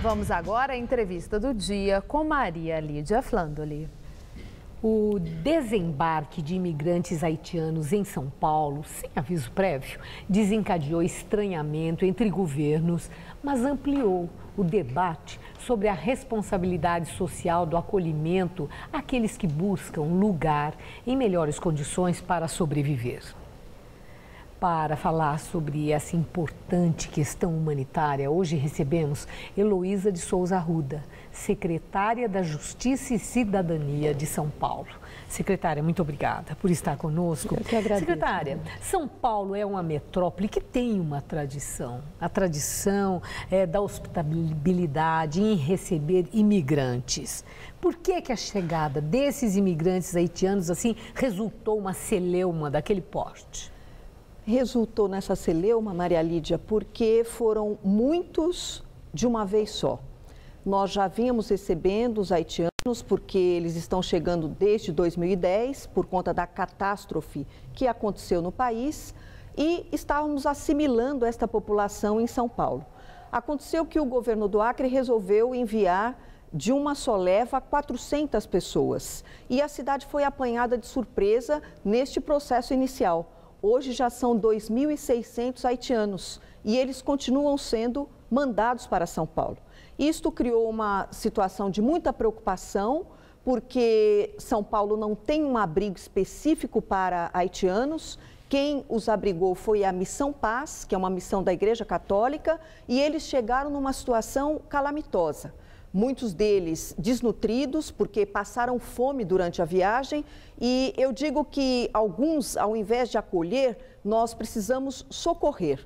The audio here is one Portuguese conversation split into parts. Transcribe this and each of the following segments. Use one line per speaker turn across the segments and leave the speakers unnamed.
Vamos agora à entrevista do dia com Maria Lídia Flandoli.
O desembarque de imigrantes haitianos em São Paulo, sem aviso prévio, desencadeou estranhamento entre governos, mas ampliou o debate sobre a responsabilidade social do acolhimento àqueles que buscam lugar em melhores condições para sobreviver. Para falar sobre essa importante questão humanitária, hoje recebemos Heloísa de Souza Arruda, secretária da Justiça e Cidadania de São Paulo. Secretária, muito obrigada por estar conosco.
Eu que agradeço.
Secretária, São Paulo é uma metrópole que tem uma tradição. A tradição da hospitabilidade em receber imigrantes. Por que a chegada desses imigrantes haitianos assim resultou uma celeuma daquele porte?
Resultou nessa celeuma, Maria Lídia, porque foram muitos de uma vez só. Nós já vínhamos recebendo os haitianos porque eles estão chegando desde 2010 por conta da catástrofe que aconteceu no país e estávamos assimilando esta população em São Paulo. Aconteceu que o governo do Acre resolveu enviar de uma só leva 400 pessoas e a cidade foi apanhada de surpresa neste processo inicial. Hoje já são 2.600 haitianos e eles continuam sendo mandados para São Paulo. Isto criou uma situação de muita preocupação, porque São Paulo não tem um abrigo específico para haitianos. Quem os abrigou foi a Missão Paz, que é uma missão da Igreja Católica, e eles chegaram numa situação calamitosa. Muitos deles desnutridos, porque passaram fome durante a viagem. E eu digo que alguns, ao invés de acolher, nós precisamos socorrer.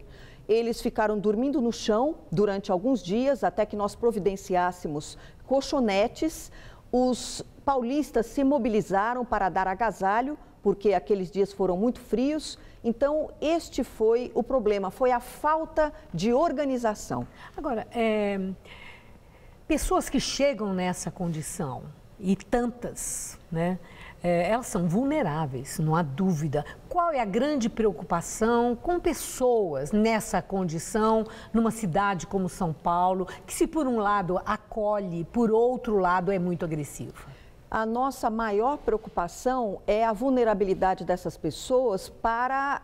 Eles ficaram dormindo no chão durante alguns dias, até que nós providenciássemos colchonetes. Os paulistas se mobilizaram para dar agasalho, porque aqueles dias foram muito frios. Então, este foi o problema, foi a falta de organização.
Agora, pessoas que chegam nessa condição, e tantas, né? Elas são vulneráveis, não há dúvida. Qual é a grande preocupação com pessoas nessa condição, numa cidade como São Paulo, que se por um lado acolhe, por outro lado é muito agressiva?
A nossa maior preocupação é a vulnerabilidade dessas pessoas para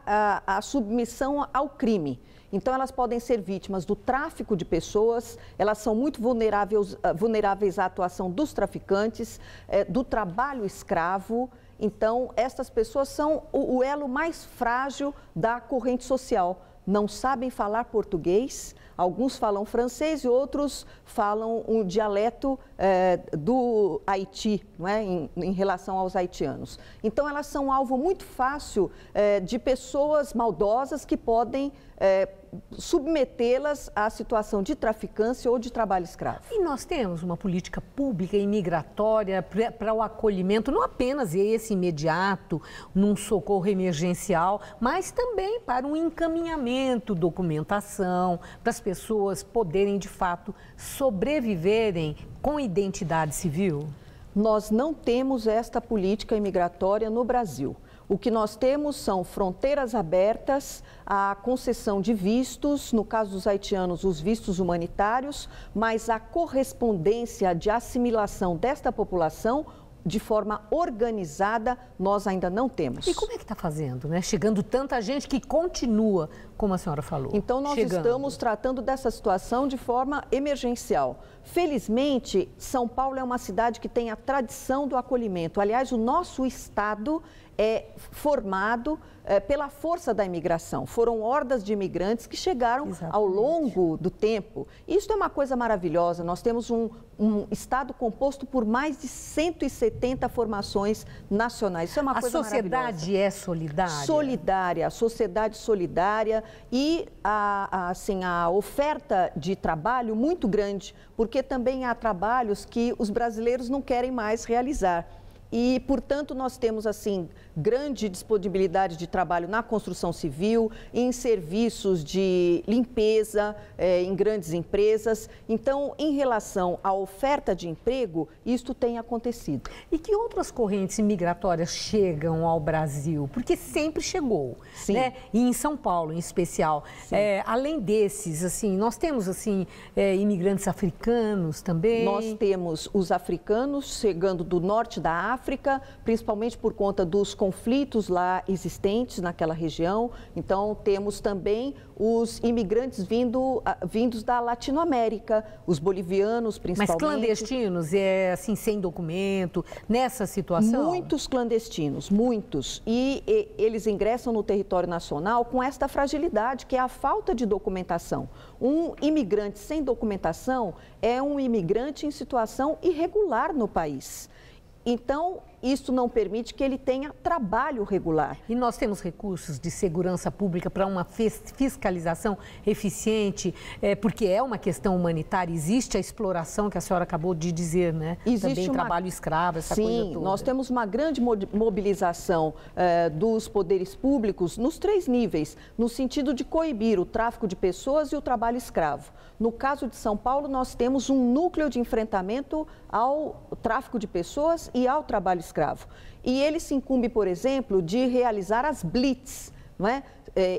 a submissão ao crime. Então, elas podem ser vítimas do tráfico de pessoas, elas são muito vulneráveis à atuação dos traficantes, do trabalho escravo. Então, essas pessoas são o elo mais frágil da corrente social. Não sabem falar português, alguns falam francês e outros falam um dialeto do Haiti, não é? em relação aos haitianos. Então, elas são alvo muito fácil de pessoas maldosas que podem submetê-las à situação de traficância ou de trabalho escravo.
E nós temos uma política pública imigratória para o acolhimento, não apenas esse imediato, num socorro emergencial, mas também para um encaminhamento, documentação, para as pessoas poderem, de fato, sobreviverem com identidade civil?
Nós não temos esta política imigratória no Brasil. O que nós temos são fronteiras abertas, a concessão de vistos, no caso dos haitianos, os vistos humanitários, mas a correspondência de assimilação desta população de forma organizada, nós ainda não temos.
E como é que está fazendo, né? Chegando tanta gente que continua, como a senhora falou.
Então, nós estamos tratando dessa situação de forma emergencial. Felizmente, São Paulo é uma cidade que tem a tradição do acolhimento. Aliás, o nosso estado é formado pela força da imigração. Foram hordas de imigrantes que chegaram ao longo do tempo. Isso é uma coisa maravilhosa. Nós temos um estado composto por mais de 170 formações nacionais. Isso é uma coisa maravilhosa.
A sociedade é solidária?
Solidária, a sociedade solidária e a oferta de trabalho muito grande, porque também há trabalhos que os brasileiros não querem mais realizar. E, portanto, nós temos, assim, grande disponibilidade de trabalho na construção civil, em serviços de limpeza, em grandes empresas. Então, em relação à oferta de emprego, isto tem acontecido.
E que outras correntes migratórias chegam ao Brasil? Porque sempre chegou,
Sim.
né? E em São Paulo, em especial. Além desses, assim, nós temos, assim, imigrantes africanos também?
Nós temos os africanos chegando do norte da África, principalmente por conta dos conflitos lá existentes naquela região. Então, temos também os imigrantes vindos da Latinoamérica, os bolivianos principalmente.
Mas clandestinos, assim, sem documento, nessa situação?
Muitos clandestinos, muitos. E eles ingressam no território nacional com esta fragilidade, que é a falta de documentação. Um imigrante sem documentação é um imigrante em situação irregular no país. Então, isso não permite que ele tenha trabalho regular.
E nós temos recursos de segurança pública para uma fiscalização eficiente, porque é uma questão humanitária, existe a exploração que a senhora acabou de dizer, né?
Existe
também trabalho escravo, essa coisa toda.
Sim, nós temos uma grande mobilização dos poderes públicos nos 3 níveis, no sentido de coibir o tráfico de pessoas e o trabalho escravo. No caso de São Paulo, nós temos um núcleo de enfrentamento ao tráfico de pessoas e ao trabalho escravo. E ele se incumbe, por exemplo, de realizar as blitz, não é?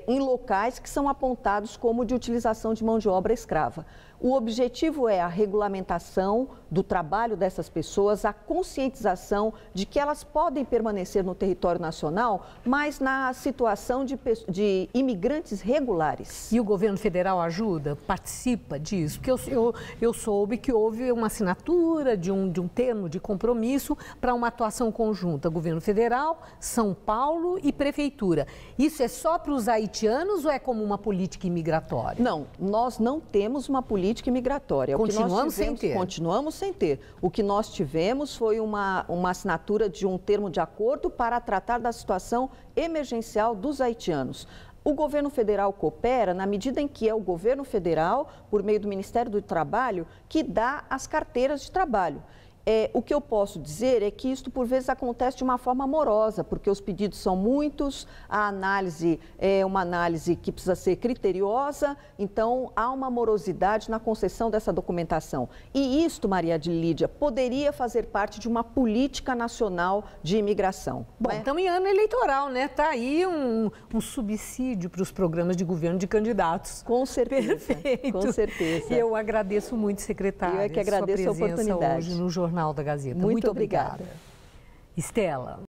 Em locais que são apontados como de utilização de mão de obra escrava. O objetivo é a regulamentação do trabalho dessas pessoas, a conscientização de que elas podem permanecer no território nacional, mas na situação de imigrantes regulares.
E o governo federal ajuda, participa disso? Porque eu soube que houve uma assinatura de um termo de compromisso para uma atuação conjunta, governo federal, São Paulo e prefeitura. Isso é só para os haitianos ou é como uma política imigratória?
Não, nós não temos uma política imigratória.
Continuamos sem ter.
Continuamos sem ter. O que nós tivemos foi uma assinatura de um termo de acordo para tratar da situação emergencial dos haitianos. O governo federal coopera na medida em que é o governo federal, por meio do Ministério do Trabalho, que dá as carteiras de trabalho. O que eu posso dizer é que isto, por vezes, acontece de uma forma morosa, porque os pedidos são muitos, a análise é uma análise que precisa ser criteriosa, então há uma morosidade na concessão dessa documentação. E isto, Maria de Lídia, poderia fazer parte de uma política nacional de imigração.
Bom, estamos em ano eleitoral, né? Está aí um subsídio para os programas de governo de candidatos.
Com certeza.
Perfeito.
Com certeza.
Eu agradeço muito, secretária.
Eu é que agradeço a oportunidade.
Hoje no Jornal da Gazeta.
Muito obrigada.
Estela.